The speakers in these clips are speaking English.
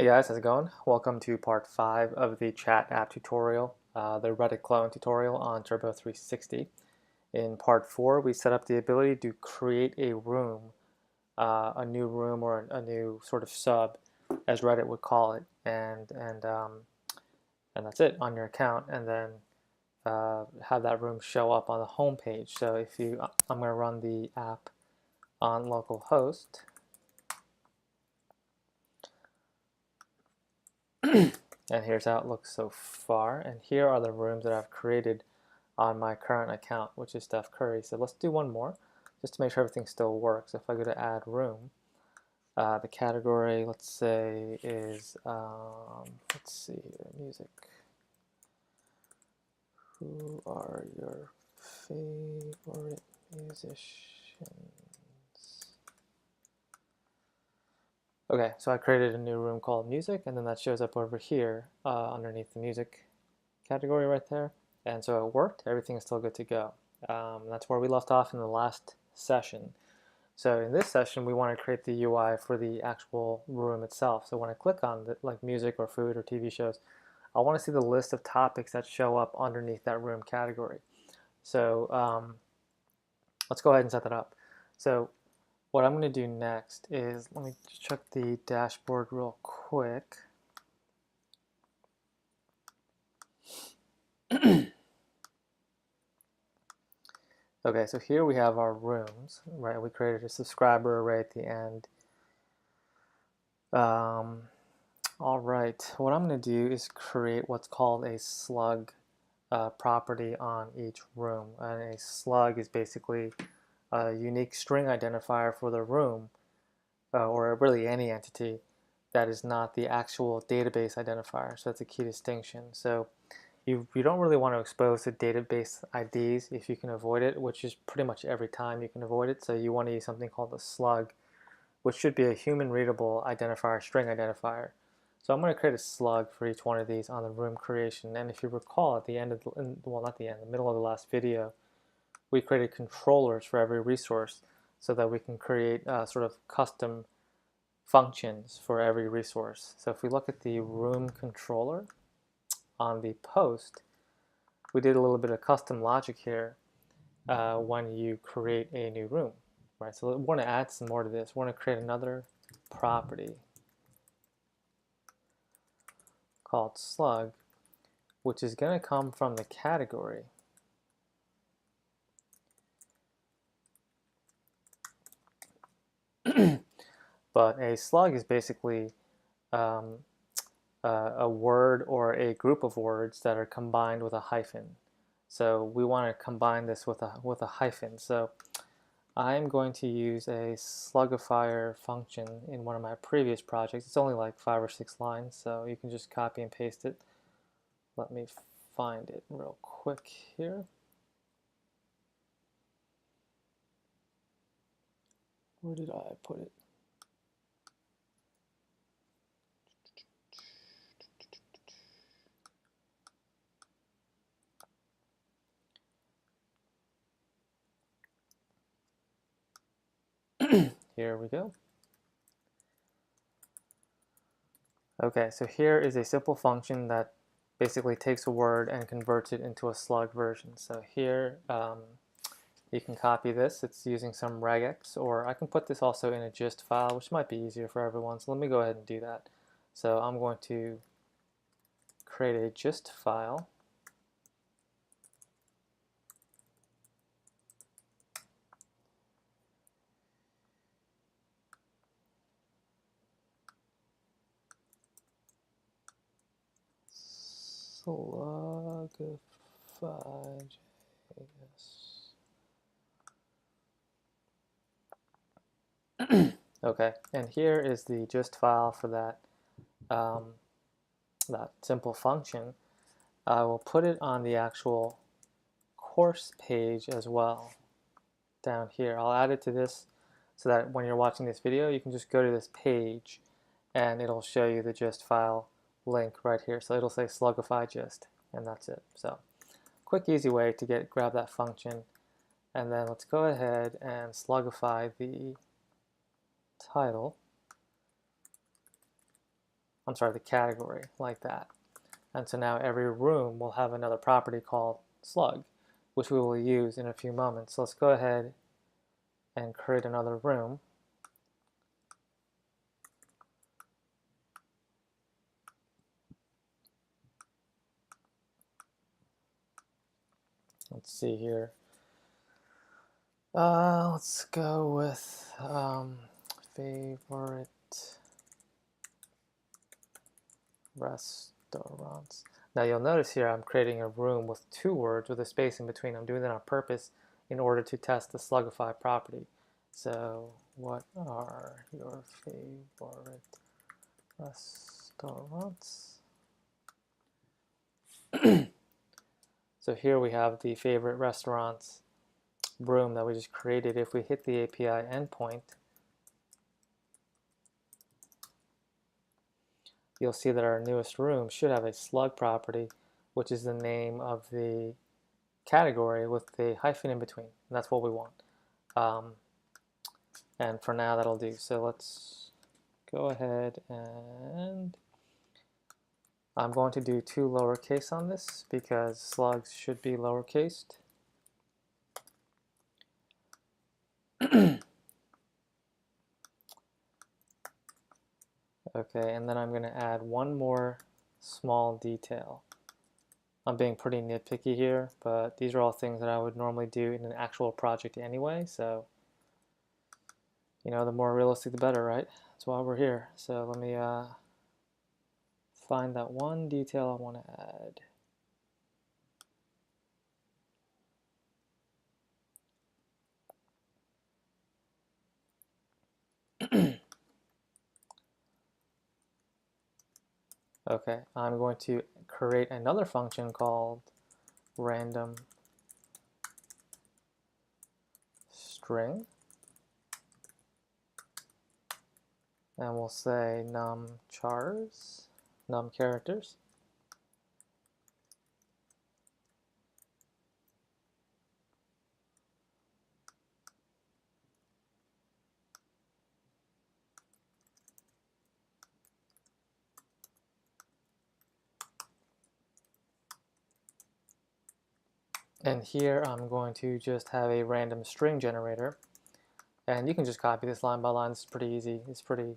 Hey guys, how's it going? Welcome to part 5 of the chat app tutorial, the Reddit clone tutorial on Turbo 360. In part 4, we set up the ability to create a room, a new room or a new sort of sub, as Reddit would call it, and that's it on your account, and then have that room show up on the home page. So I'm going to run the app on localhost. And here's how it looks so far. And here are the rooms that I've created on my current account, which is Steph Curry. So let's do one more just to make sure everything still works. If I go to add room, the category, let's say, is, let's see here, music. Who are your favorite musicians? Okay, so I created a new room called music, and then that shows up over here underneath the music category right there. And so it worked. Everything is still good to go. That's where we left off in the last session. So in this session, we want to create the UI for the actual room itself. So when I click on the, like music or food or TV shows, I want to see the list of topics that show up underneath that room category. So let's go ahead and set that up. So what I'm going to do next is, let me check the dashboard real quick. Okay, so here we have our rooms, right? We created a subscriber array at the end. All right, what I'm going to do is create what's called a slug property on each room. And a slug is basically a unique string identifier for the room, or really any entity that is not the actual database identifier. So that's a key distinction. So you don't really want to expose the database IDs if you can avoid it, which is pretty much every time you can avoid it. So you want to use something called a slug, which should be a human readable identifier, string identifier. So I'm going to create a slug for each one of these on the room creation. And if you recall, at the end of the, well, not the end, the middle of the last video, we created controllers for every resource so that we can create sort of custom functions for every resource. So if we look at the room controller on the post, we did a little bit of custom logic here when you create a new room, right? So we want to add some more to this. We want to create another property called slug, which is going to come from the category. But a slug is basically a word or a group of words that are combined with a hyphen. So we want to combine this with a hyphen. So I'm going to use a slugifier function in one of my previous projects. It's only like 5 or 6 lines, so you can just copy and paste it. Let me find it real quick here. Where did I put it? Here we go. Okay, so here is a simple function that basically takes a word and converts it into a slug version. So here you can copy this. It's using some regex, or I can put this also in a gist file, which might be easier for everyone. So let me go ahead and do that. So I'm going to create a gist file. Slugify.js. Okay, and here is the gist file for that simple function. I will put it on the actual course page as well down here. I'll add it to this so that when you're watching this video, you can just go to this page and it'll show you the gist file link right here. So it'll say slugify gist, and that's it. So quick, easy way to grab that function. And then let's go ahead and slugify the title. I'm sorry, the category like that. And so now every room will have another property called slug, which we will use in a few moments. So let's go ahead and create another room. Let's see here. Let's go with favorite restaurants. Now you'll notice here I'm creating a room with 2 words with a space in between. I'm doing that on purpose in order to test the slugify property. So what are your favorite restaurants? So here we have the favorite restaurants room that we just created. If we hit the API endpoint, you'll see that our newest room should have a slug property, which is the name of the category with the hyphen in between. And that's what we want. And for now, that'll do. So let's go ahead and I'm going to do 2 lowercase on this because slugs should be lowercased. Okay, and then I'm going to add one more small detail. I'm being pretty nitpicky here, but these are all things that I would normally do in an actual project anyway, so you know, the more realistic the better, right? That's why we're here. So let me find that one detail I want to add. Okay, I'm going to create another function called random string, and we'll say num characters. And here I'm going to just have a random string generator. And you can just copy this line by line. This is pretty easy. It's pretty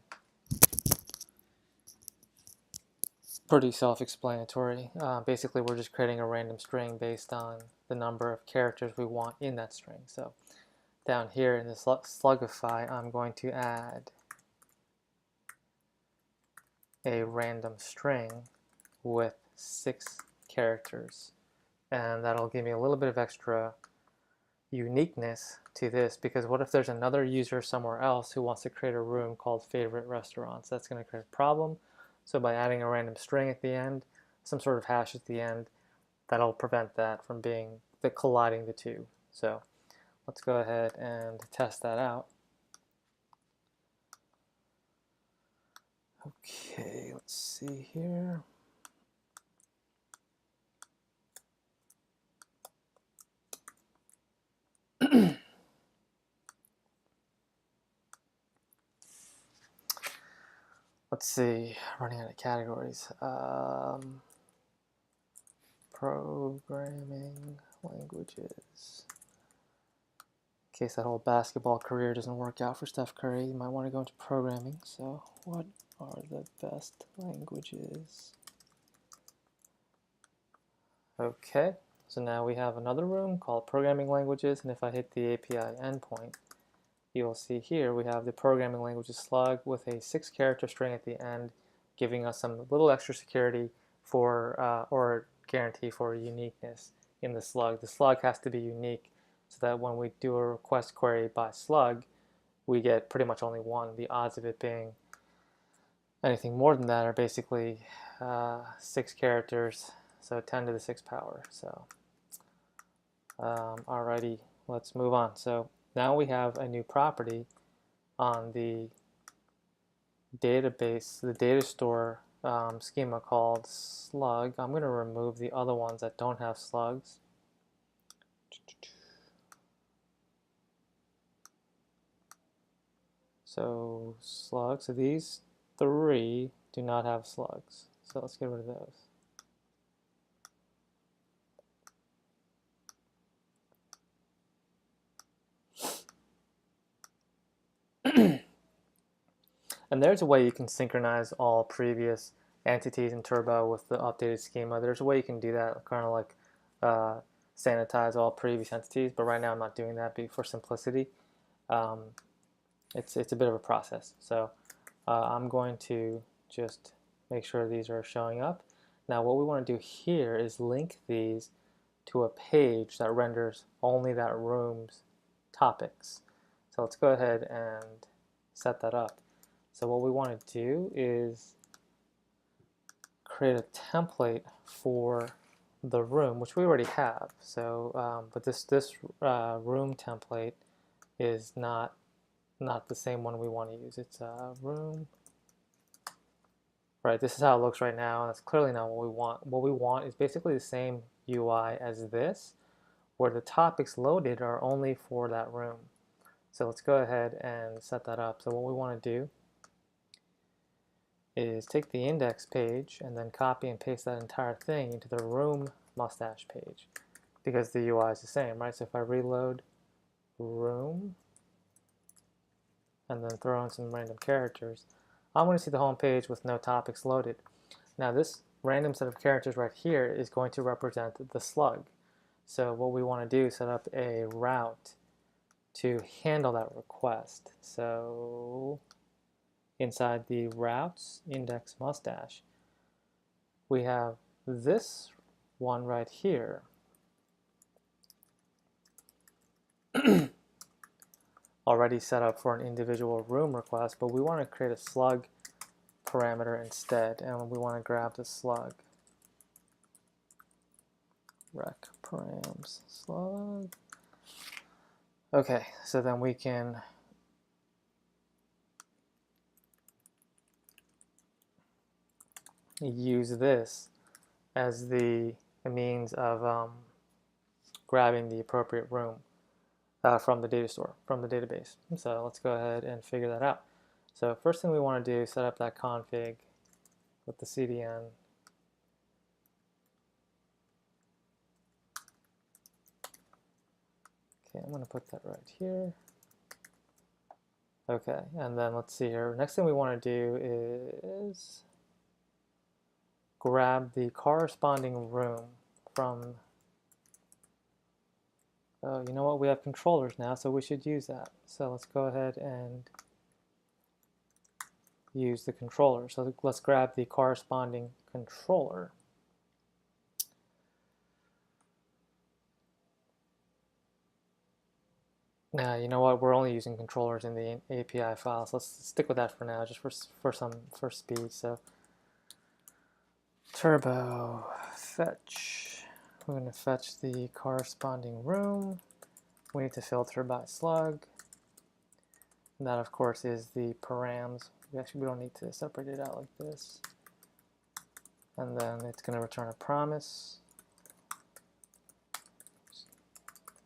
self-explanatory. Basically, we're just creating a random string based on the number of characters we want in that string. So down here in this slugify, I'm going to add a random string with 6 characters. And that'll give me a little bit of extra uniqueness to this, because what if there's another user somewhere else who wants to create a room called favorite restaurants? That's going to create a problem. So by adding a random string at the end, some sort of hash at the end, that'll prevent that from being colliding the two. So let's go ahead and test that out. Okay, let's see here. Let's see, running out of categories. Programming languages. In case that whole basketball career doesn't work out for Steph Curry, you might want to go into programming. So what are the best languages? Okay, so now we have another room called programming languages, and if I hit the API endpoint, you'll see here we have the programming languages slug with a 6-character string at the end, giving us some little extra security for or guarantee for uniqueness in the slug. The slug has to be unique so that when we do a request query by slug, we get pretty much only one. The odds of it being anything more than that are basically 6 characters, so 10 to the 6th power. So alrighty, let's move on. So now we have a new property on the database, the data store schema called slug. I'm going to remove the other ones that don't have slugs. So slug, so these 3 do not have slugs. So let's get rid of those. And there's a way you can synchronize all previous entities in Turbo with the updated schema. There's a way you can do that, kind of like sanitize all previous entities, but right now I'm not doing that for simplicity. It's a bit of a process. So I'm going to just make sure these are showing up. Now what we want to do here is link these to a page that renders only that room's topics. So let's go ahead and set that up. So what we want to do is create a template for the room, which we already have. So, but this room template is not the same one we want to use. It's a room. Right, this is how it looks right now, and that's clearly not what we want. What we want is basically the same UI as this, where the topics loaded are only for that room. So let's go ahead and set that up. So what we want to do is take the index page and then copy and paste that entire thing into the room mustache page, because the UI is the same, right? So if I reload room and then throw in some random characters, I'm going to see the home page with no topics loaded. Now this random set of characters right here is going to represent the slug. So what we want to do is set up a route to handle that request. So inside the routes index mustache, we have this one right here. Already set up for an individual room request, but we want to create a slug parameter instead, and we want to grab the slug. Rec params slug. Okay, so then we can use this as the means of grabbing the appropriate room from the data store, from the database. So let's go ahead and figure that out. So first thing we want to do is set up that config with the CDN. Okay, I'm going to put that right here. Okay, and then let's see here. Next thing we want to do is grab the corresponding room from, oh, you know what, we have controllers now, so we should use that. So let's go ahead and use the controller. So let's grab the corresponding controller. Now, you know what, we're only using controllers in the API files. Let's stick with that for now, just for speed. So turbo fetch. We're going to fetch the corresponding room. We need to filter by slug. And that, of course, is the params. We don't need to separate it out like this. And then it's going to return a promise.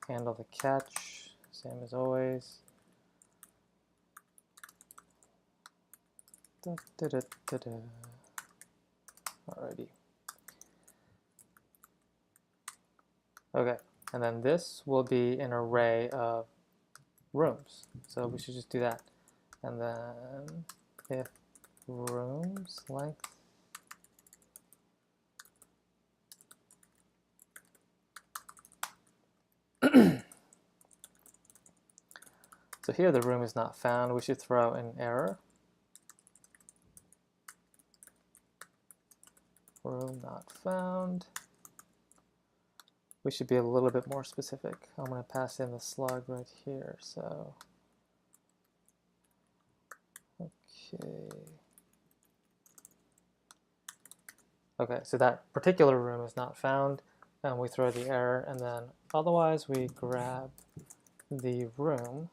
Handle the catch, same as always. Alrighty. Okay, and then this will be an array of rooms. So we should just do that. And then if rooms length so here the room is not found, we should throw an error. Room not found. We should be a little bit more specific. I'm going to pass in the slug right here. So, okay. Okay, so that particular room is not found, and we throw the error, and then otherwise we grab the room.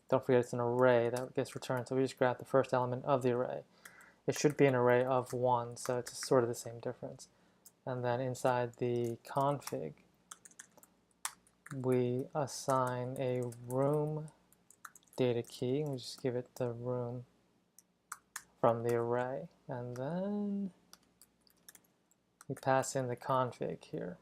Don't forget it's an array that gets returned, so we just grab the first element of the array. It should be an array of 1, so it's sort of the same difference. And then inside the config, we assign a room data key, and we just give it the room from the array, and then we pass in the config here.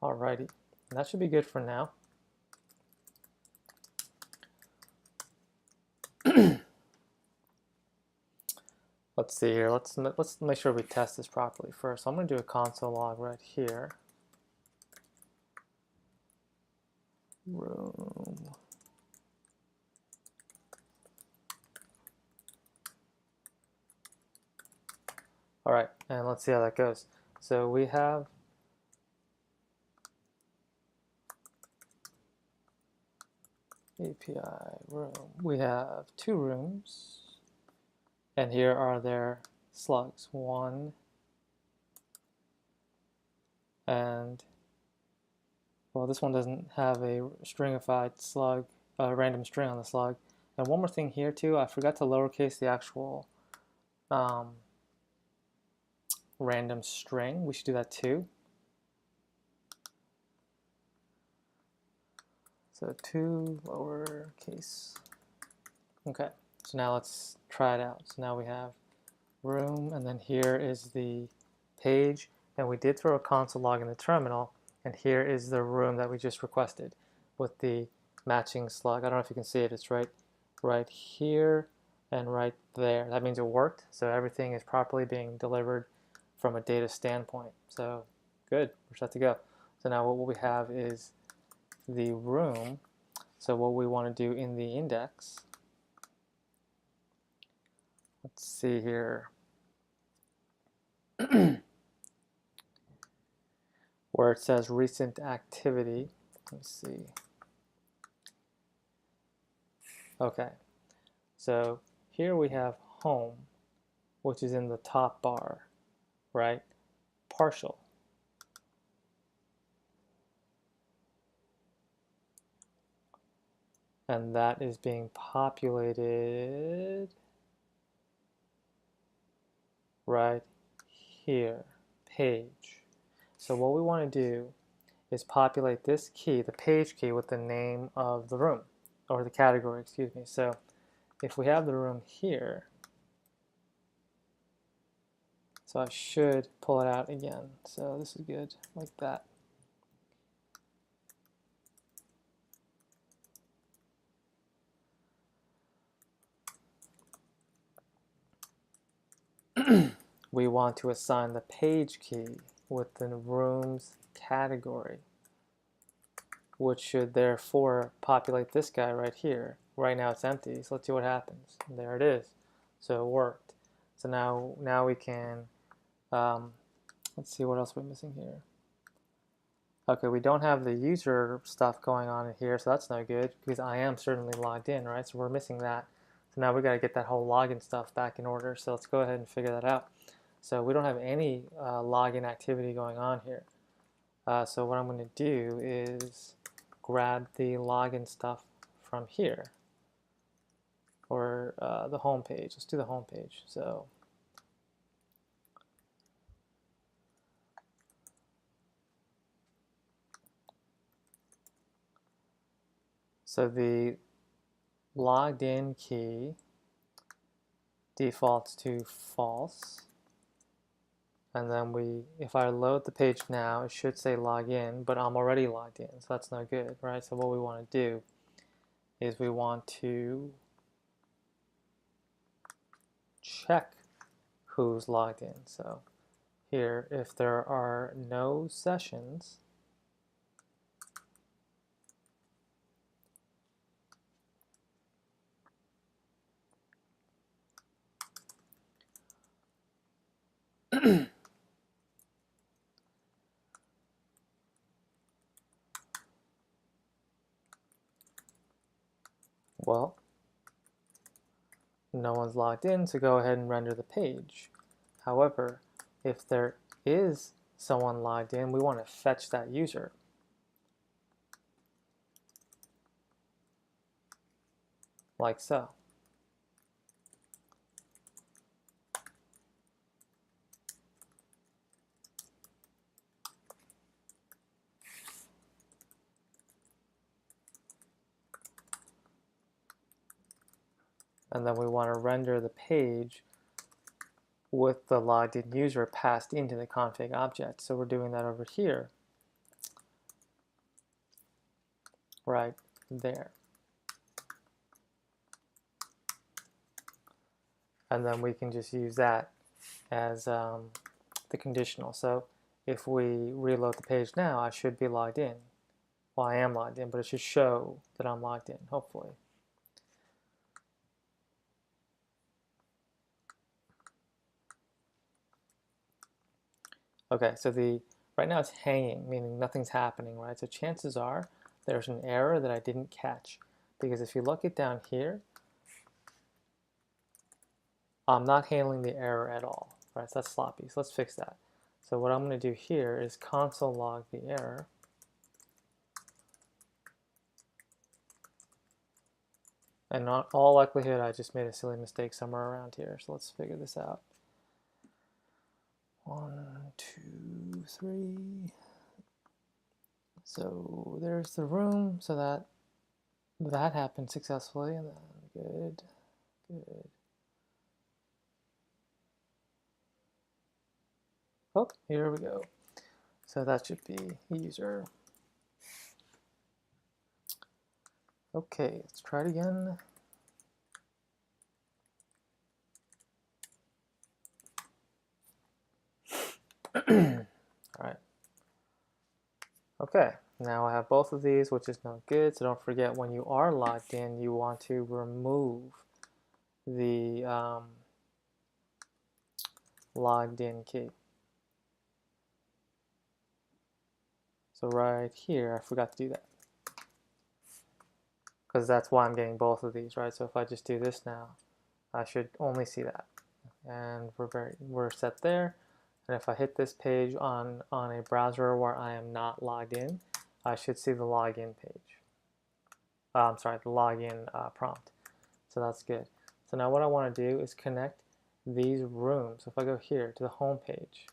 Alrighty, and that should be good for now. Let's see here. Let's make sure we test this properly first. So I'm going to do a console log right here. Room. All right, and let's see how that goes. So we have API room. We have 2 rooms, and here are their slugs. 1 and, well, this one doesn't have a stringified slug, random string on the slug. And one more thing here too, I forgot to lowercase the actual random string. We should do that too. So 2 lowercase. Okay, so now let's try it out. So now we have room, and then here is the page, and we did throw a console log in the terminal, and here is the room that we just requested with the matching slug. I don't know if you can see it. It's right here and right there. That means it worked. So everything is properly being delivered from a data standpoint. So good, we're set to go. So now what we have is the room. So what we want to do in the index, let's see here, where it says recent activity. Let's see. Okay, so here we have home, which is in the top bar, right? Partial. And that is being populated right here, page. So what we want to do is populate this key, the page key, with the name of the room, or the category, excuse me. So if we have the room here, so I should pull it out again. So this is good, like that. We want to assign the page key with the room's category, which should therefore populate this guy right here. Right now it's empty, so let's see what happens. And there it is. So it worked. So now we can, let's see what else we're missing here. Okay, we don't have the user stuff going on in here, so that's no good because I am certainly logged in, right? So we're missing that. So now we got to get that whole login stuff back in order. So let's go ahead and figure that out. So we don't have any login activity going on here. So what I'm going to do is grab the login stuff from here, or the home page. Let's do the home page. So the logged in key defaults to false. And then if I load the page now, it should say login, but I'm already logged in, so that's no good, right? So what we want to do is we want to check who's logged in. So here, if there are no sessions, well, no one's logged in, so go ahead and render the page. However, if there is someone logged in, we want to fetch that user. Like so. and then we want to render the page with the logged in user passed into the config object. So we're doing that over here, right there. And then we can just use that as the conditional. So if we reload the page now, I should be logged in. Well, I am logged in, but it should show that I'm logged in, hopefully. Okay, so right now it's hanging, meaning nothing's happening, right? So chances are there's an error that I didn't catch. Because if you look it down here, I'm not handling the error at all, right? So that's sloppy, so let's fix that. So what I'm going to do here is console log the error. And in all likelihood, I just made a silly mistake somewhere around here. So let's figure this out. 1, 2, 3. So there's the room. So that happened successfully. And then good. Oh, here we go. So that should be user. Okay, let's try it again. All right. Okay, now I have both of these, which is not good. So don't forget, when you are logged in, you want to remove the logged in key. So right here, I forgot to do that, because that's why I'm getting both of these, right? So if I just do this now, I should only see that, and we're set there. And if I hit this page on a browser where I am not logged in, I should see the login page. I'm sorry, the login prompt. So that's good. So now what I want to do is connect these rooms. So if I go here to the home page,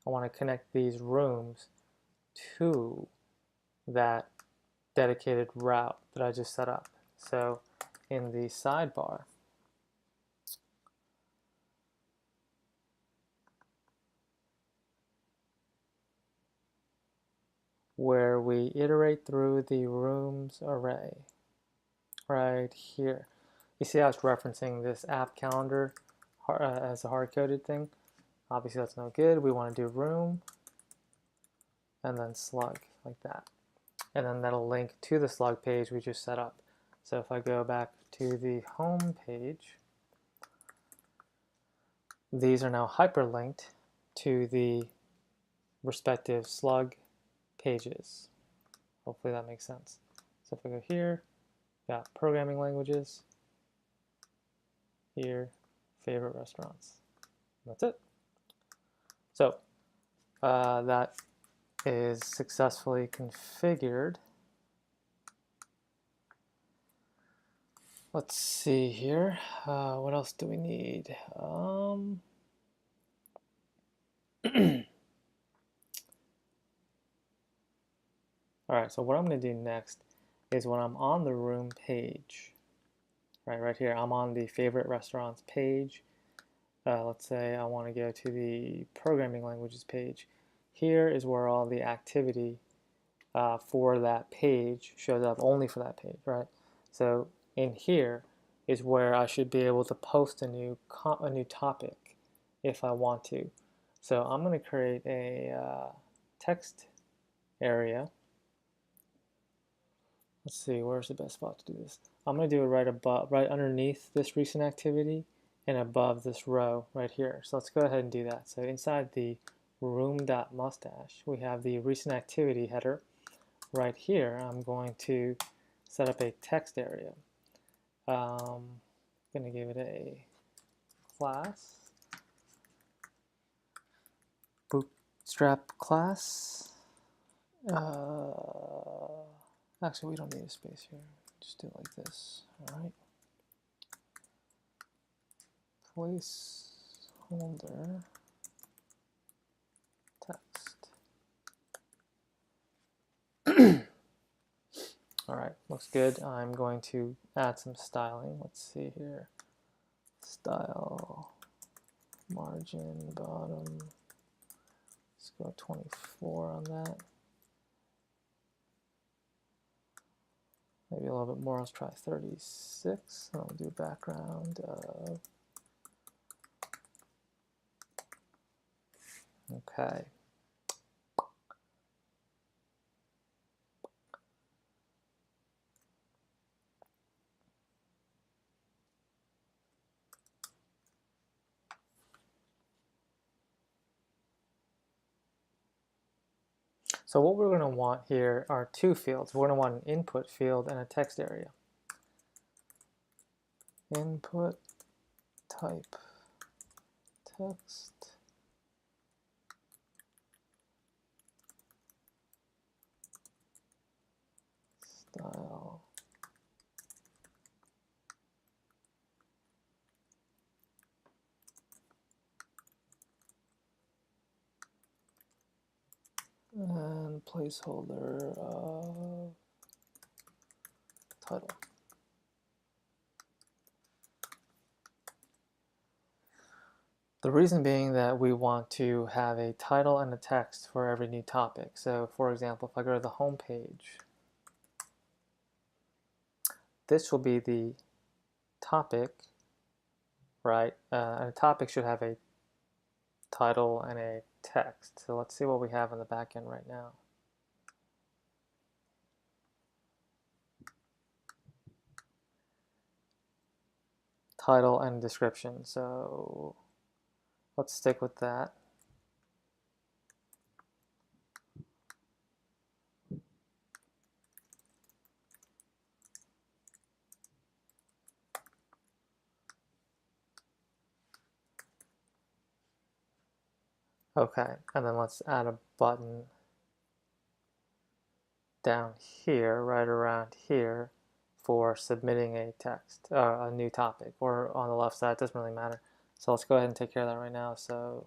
I want to connect these rooms to that dedicated route that I just set up. So in the sidebar, where we iterate through the rooms array, right here. You see how it's referencing this app calendar as a hard-coded thing? Obviously that's no good. We want to do room and then slug like that. And then that'll link to the slug page we just set up. So if I go back to the home page, these are now hyperlinked to the respective slug pages. Hopefully that makes sense. So if I go here, got programming languages, here, favorite restaurants. That's it. So that is successfully configured. Let's see here. What else do we need? All right, so what I'm going to do next is when I'm on the room page, right here, I'm on the favorite restaurants page. Let's say I want to go to the programming languages page. Here is where all the activity for that page shows up, only for that page, right? So in here is where I should be able to post a new topic if I want to. So I'm going to create a text area. Let's see, where's the best spot to do this? I'm going to do it right underneath this recent activity and above this row right here. So let's go ahead and do that. So inside the room.mustache, we have the recent activity header. Right here, I'm going to set up a text area. I'm going to give it a class, bootstrap class. Actually, we don't need a space here. Just do it like this. All right. Placeholder text. looks good. I'm going to add some styling. Let's see here. Style, margin, bottom. Let's go 24 on that. Maybe a little bit more. Let's try 36. I'll do background. Okay. So what we're going to want here are two fields. We're going to want an input field and a text area. Input type text. Style. And placeholder title. The reason being that we want to have a title and a text for every new topic. So for example, if I go to the home page, this will be the topic, right? And a topic should have a title and a text. So let's see what we have in the back end right now. Title and description. So let's stick with that. Okay, and then let's add a button down here, right around here, for submitting a text, a new topic, or on the left side, it doesn't really matter. So let's go ahead and take care of that right now. So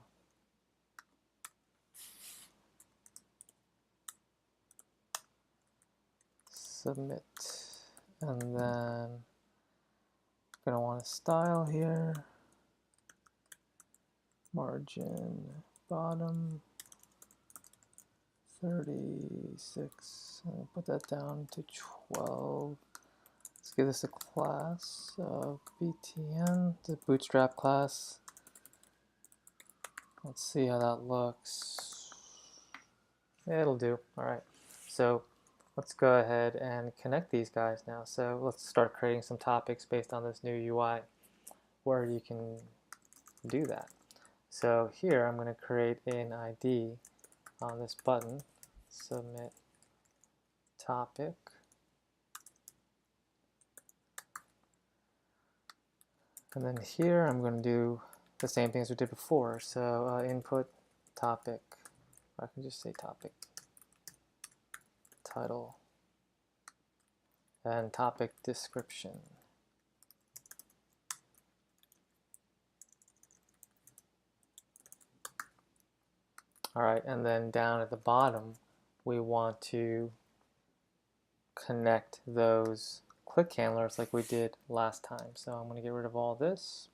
submit, and then I'm gonna want a style here, margin bottom 36. I'll put that down to 12. Let's give this a class of BTN, the Bootstrap class. Let's see how that looks. It'll do. All right. So let's go ahead and connect these guys now. So let's start creating some topics based on this new UI where you can do that. So here I'm going to create an ID on this button, submit topic. And then here I'm going to do the same things we did before. So input topic, or I can just say topic, title, and topic description. All right, and then down at the bottom, we want to connect those click handlers like we did last time. So I'm going to get rid of all this.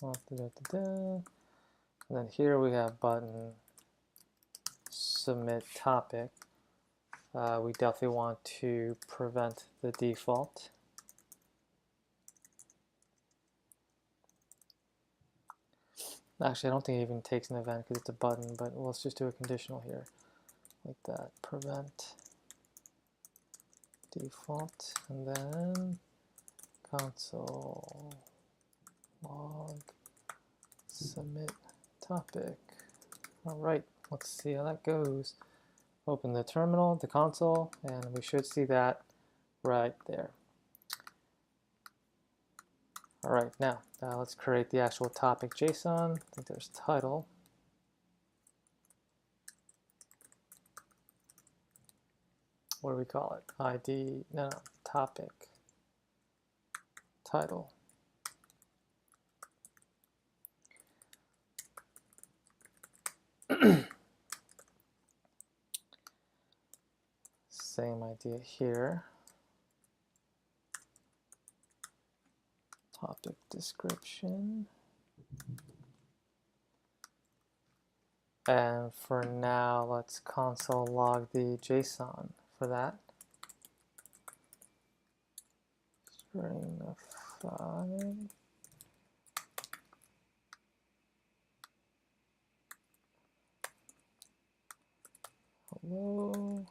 And then here we have button submit topic. We definitely want to prevent the default. Actually, I don't think it even takes an event because it's a button, but let's just do a conditional here, like that. Prevent default, and then console log submit topic. All right, let's see how that goes. Open the terminal, the console, and we should see that right there. All right, now let's create the actual topic JSON. I think there's title. What do we call it? ID, no, topic, title. same idea here. Topic description. And for now, let's console log the JSON for that. String of 5. Hello.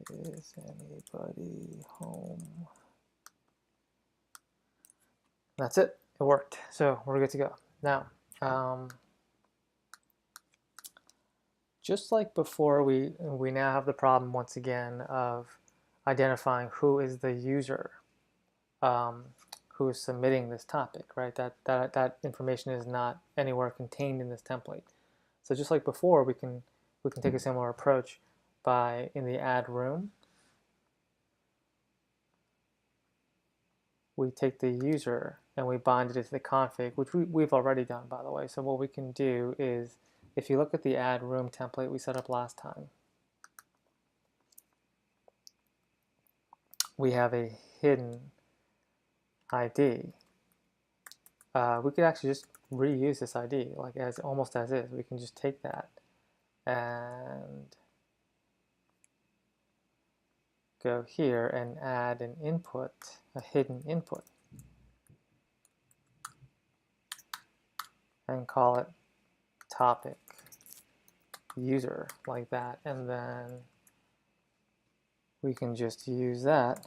Is anybody home? That's it. It worked. So we're good to go. Now, just like before, we now have the problem once again of identifying who is the user who is submitting this topic, right? That information is not anywhere contained in this template. So just like before, we can take a similar approach by, in the add room, we take the user and we bind it to the config, which we've already done, by the way. So what we can do is, if you look at the add room template we set up last time, we have a hidden ID. We could actually just reuse this ID, like almost as is. We can just take that and go here and add an input, a hidden input, and call it topic user, like that. And then we can just use that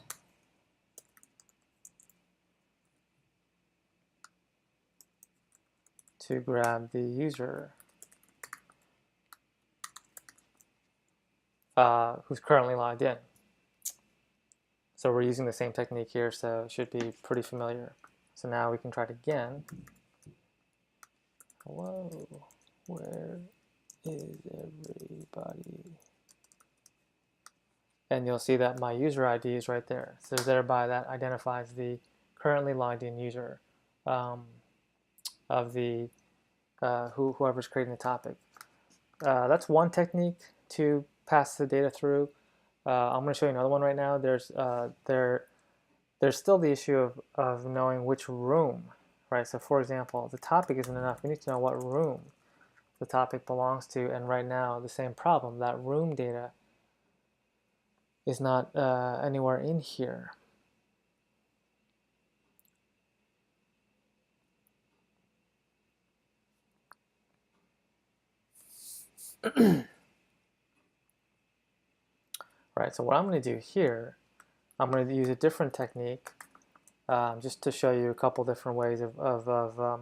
to grab the user who's currently logged in. So we're using the same technique here, so it should be pretty familiar. So now we can try it again. Hello, where is everybody? And you'll see that my user ID is right there. So thereby that identifies the currently logged in user of the whoever's creating the topic. That's one technique to pass the data through. I'm going to show you another one right now. There's still the issue of knowing which room, right? So for example, the topic isn't enough. We need to know what room the topic belongs to. And right now, the same problem, that room data is not anywhere in here. Right, so what I'm going to do here, I'm going to use a different technique just to show you a couple different ways of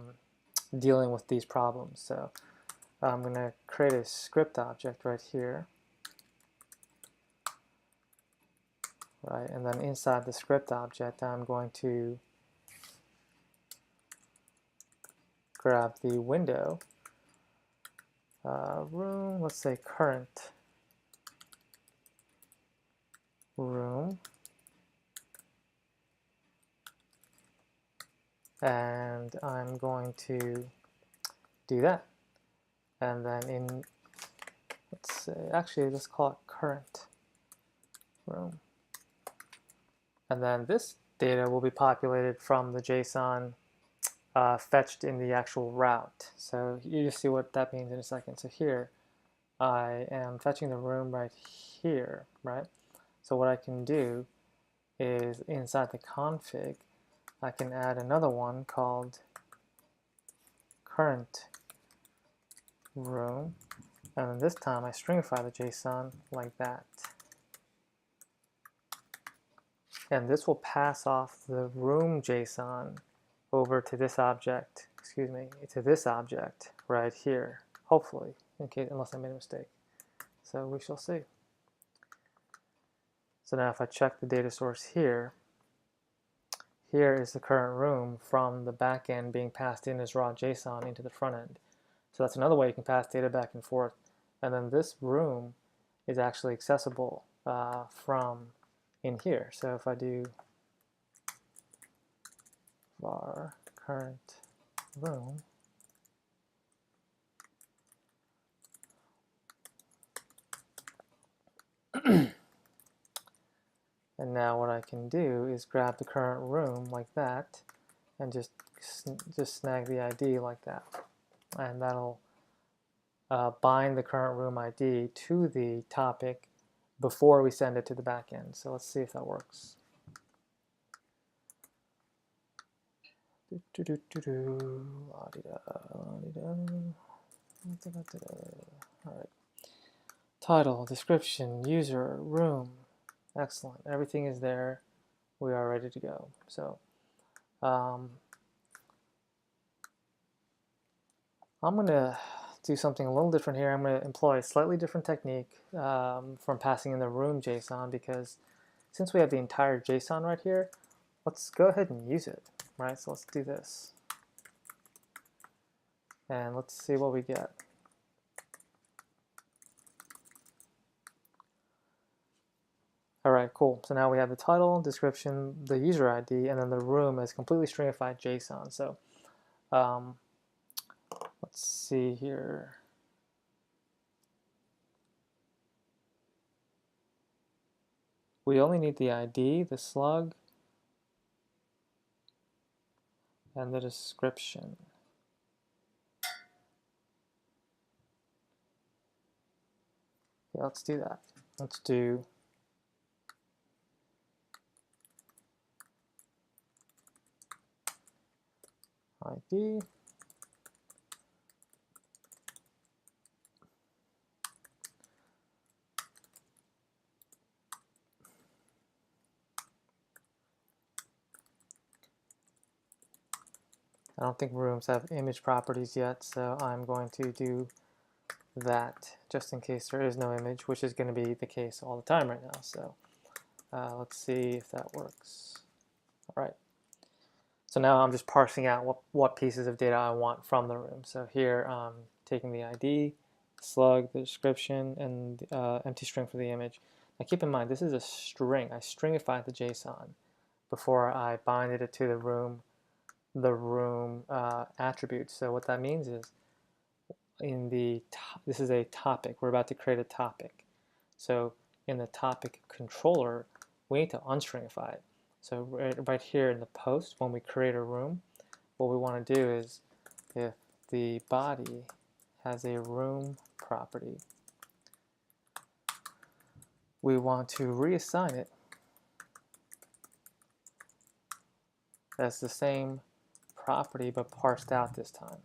dealing with these problems. So I'm going to create a script object right here. Right, and then inside the script object, I'm going to grab the window room, let's say current room, and I'm going to do that. And then in, let's say, actually let's call it current room. And then this data will be populated from the JSON fetched in the actual route. So you just see what that means in a second. So here I am fetching the room right here, right? So what I can do is inside the config, I can add another one called current room, and then this time I stringify the JSON like that. And this will pass off the room JSON over to this object, excuse me, to this object right here, hopefully, unless I made a mistake. So we shall see. So now if I check the data source here, here is the current room from the back end being passed in as raw JSON into the front end. So that's another way you can pass data back and forth. And then this room is actually accessible from in here. So if I do var current room, And now what I can do is grab the current room like that and just snag the ID like that. And that'll bind the current room ID to the topic before we send it to the back end. So let's see if that works. All right. Title, description, user, room. Excellent. Everything is there. We are ready to go. So I'm going to do something a little different here. I'm going to employ a slightly different technique from passing in the room JSON, because since we have the entire JSON right here, let's go ahead and use it, right? So let's do this. And let's see what we get. All right, cool. So now we have the title, description, the user ID, and then the room is completely stringified JSON. So let's see here. We only need the ID, the slug, and the description. Yeah, let's do that. Let's do ID. I don't think rooms have image properties yet, so I'm going to do that just in case there is no image, which is going to be the case all the time right now. So let's see if that works. All right. So now I'm just parsing out what pieces of data I want from the room. So here I'm taking the ID, slug, the description, and empty string for the image. Now keep in mind, this is a string. I stringified the JSON before I binded it to the room attributes. So what that means is this is a topic. We're about to create a topic. So in the topic controller, we need to unstringify it. So right here in the post, when we create a room, what we want to do is, if the body has a room property, we want to reassign it as the same property but parsed out this time.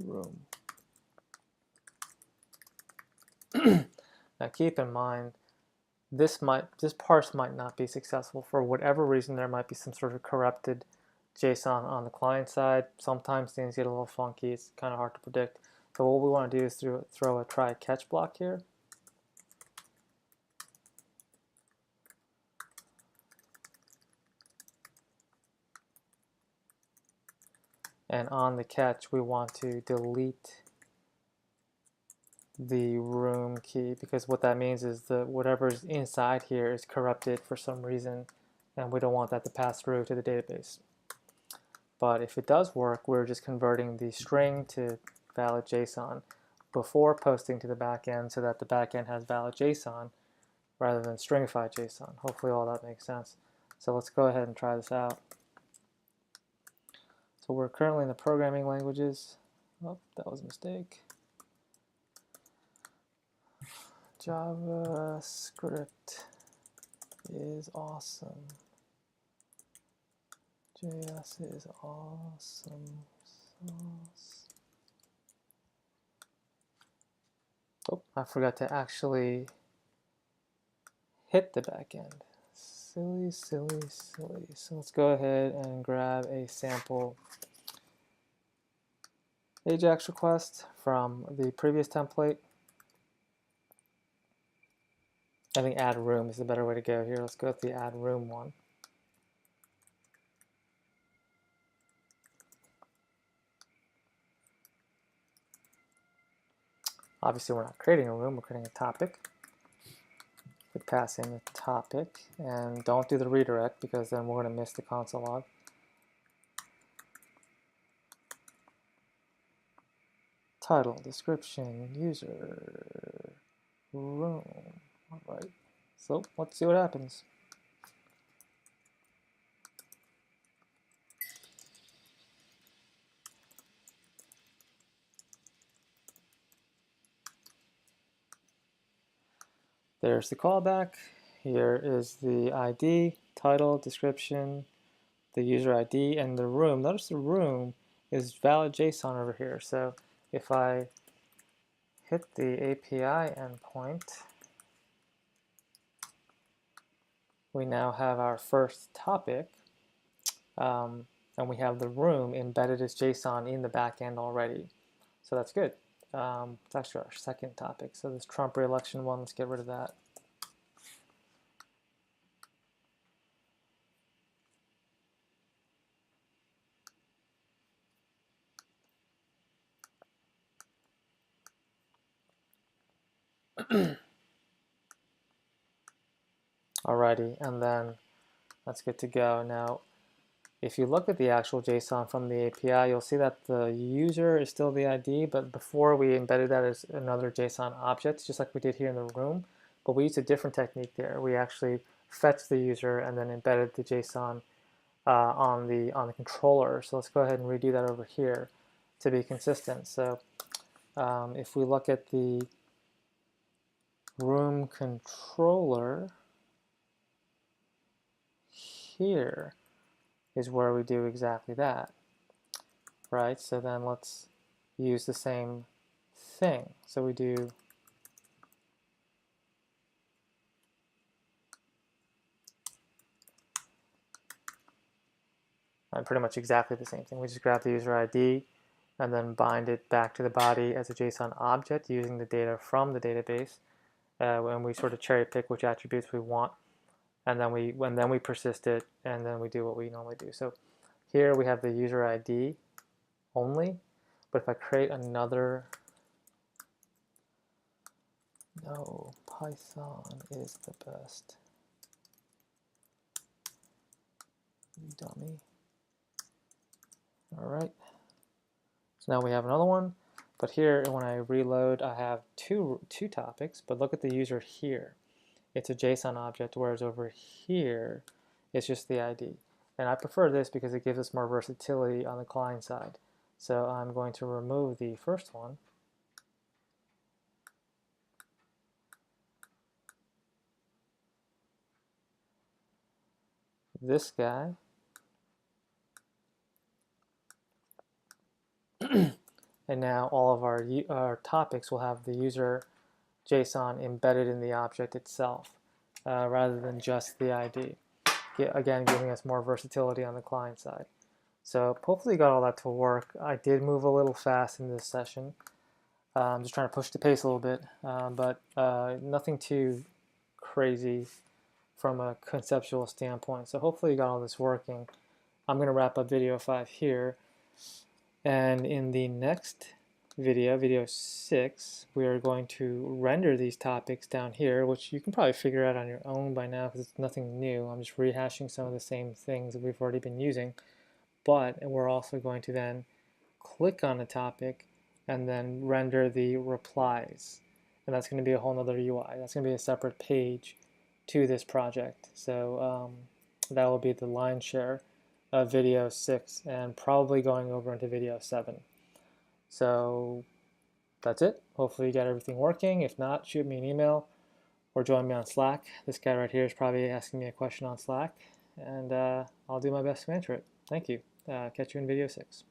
Room. Now keep in mind, this parse might not be successful for whatever reason. There might be some sort of corrupted JSON on the client side. Sometimes things get a little funky. It's kind of hard to predict. So what we want to do is throw a try catch block here. And on the catch, we want to delete the room key, because what that means is that whatever's inside here is corrupted for some reason, and we don't want that to pass through to the database. But if it does work, we're just converting the string to valid JSON before posting to the backend, so that the backend has valid JSON rather than stringified JSON. Hopefully all that makes sense. So let's go ahead and try this out. So we're currently in the programming languages. Oh, that was a mistake. JavaScript is awesome. JS is awesome sauce. Oh, I forgot to actually hit the back end. Silly, silly, silly. So let's go ahead and grab a sample AJAX request from the previous template. I think add room is the better way to go here. Let's go with the add room one. Obviously we're not creating a room, we're creating a topic. We pass in the topic, and don't do the redirect because then we're going to miss the console log. Title, description, user, room. All right. So let's see what happens. There's the callback. Here is the ID, title, description, the user ID, and the room. Notice the room is valid JSON over here. So if I hit the API endpoint, we now have our first topic, and we have the room embedded as JSON in the backend already. So that's good. It's actually our second topic. So this Trump re-election one, let's get rid of that. Alrighty, and then that's good to go. Now, if you look at the actual JSON from the API, you'll see that the user is still the ID, but before we embedded that as another JSON object, just like we did here in the room, but we used a different technique there. We actually fetched the user and then embedded the JSON on the controller. So let's go ahead and redo that over here to be consistent. So if we look at the room controller, here is where we do exactly that, right? So then let's use the same thing. So we do pretty much exactly the same thing. We just grab the user ID and then bind it back to the body as a JSON object using the data from the database. When we sort of cherry pick which attributes we want, and then we persist it, and then we do what we normally do. So here we have the user ID only, but if I create another, no, Python is the best. You dummy. All right. So now we have another one, but here when I reload, I have two topics. But look at the user here. It's a JSON object, whereas over here, it's just the ID. And I prefer this because it gives us more versatility on the client side. So I'm going to remove the first one. This guy. And now all of our topics will have the user JSON embedded in the object itself, rather than just the ID. Again, giving us more versatility on the client side. So hopefully you got all that to work. I did move a little fast in this session. I'm just trying to push the pace a little bit, but nothing too crazy from a conceptual standpoint. So hopefully you got all this working. I'm going to wrap up video 5 here. And in the next video, video 6, we are going to render these topics down here, which you can probably figure out on your own by now because it's nothing new. I'm just rehashing some of the same things that we've already been using. But we're also going to then click on a topic and then render the replies. And that's going to be a whole nother UI. That's going to be a separate page to this project. So that will be the line share of video 6 and probably going over into video 7. So that's it. Hopefully you got everything working. If not, shoot me an email or join me on Slack. This guy right here is probably asking me a question on Slack, and I'll do my best to answer it. Thank you. Catch you in video 6.